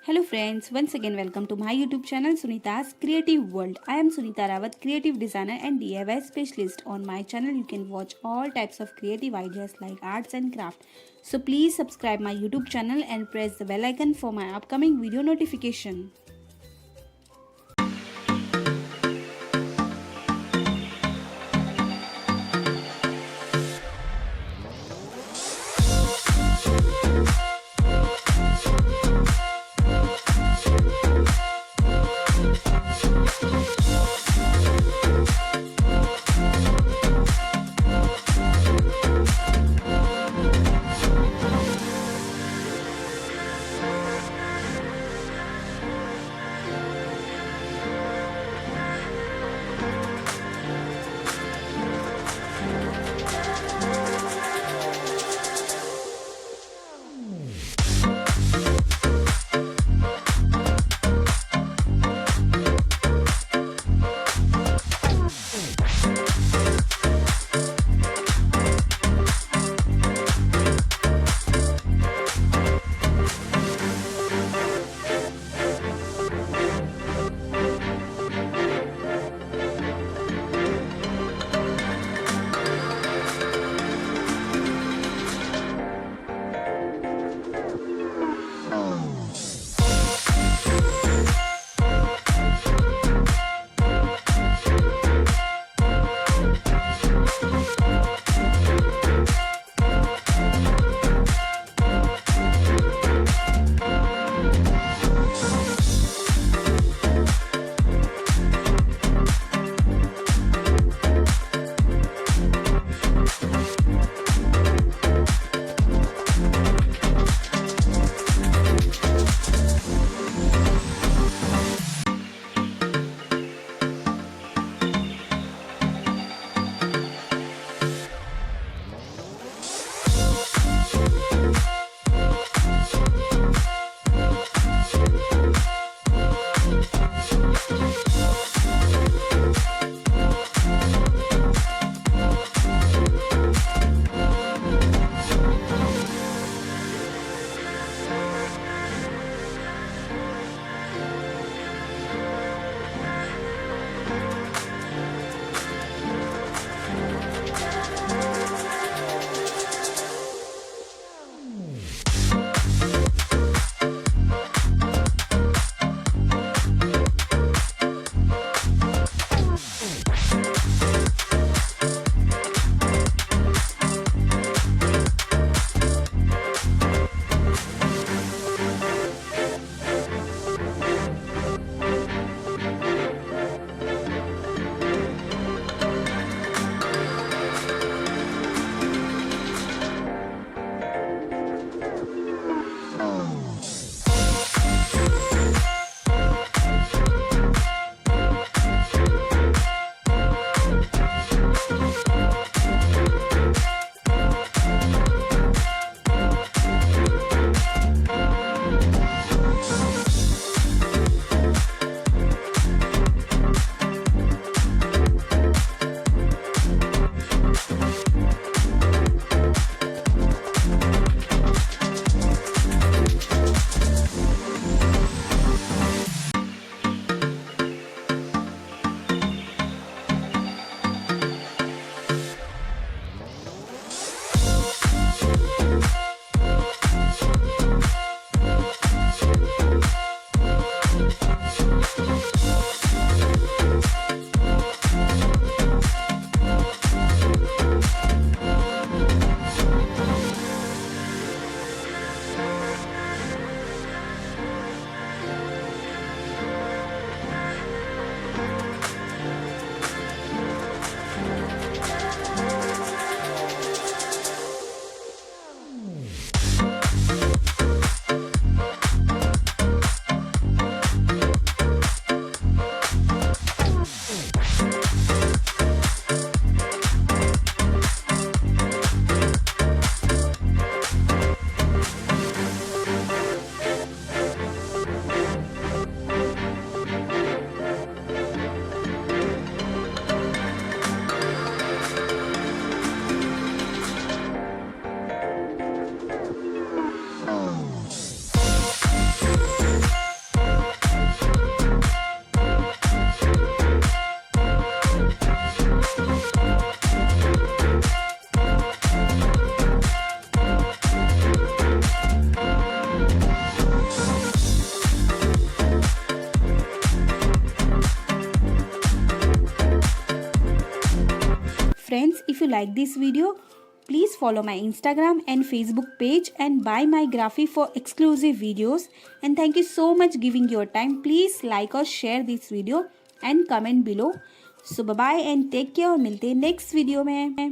Hello friends, once again welcome to my YouTube channel Sunita's Creative World. I am Sunita Rawat, creative designer and DIY specialist. On my channel you can watch all types of creative ideas like arts and craft. So please subscribe my YouTube channel and press the bell icon for my upcoming video notification. if you like this video, please follow my Instagram and Facebook page and buy my graphic for exclusive videos. And thank you so much giving your time. Please like or share this video and comment below. So bye bye and take care. मिलते हैं next video में.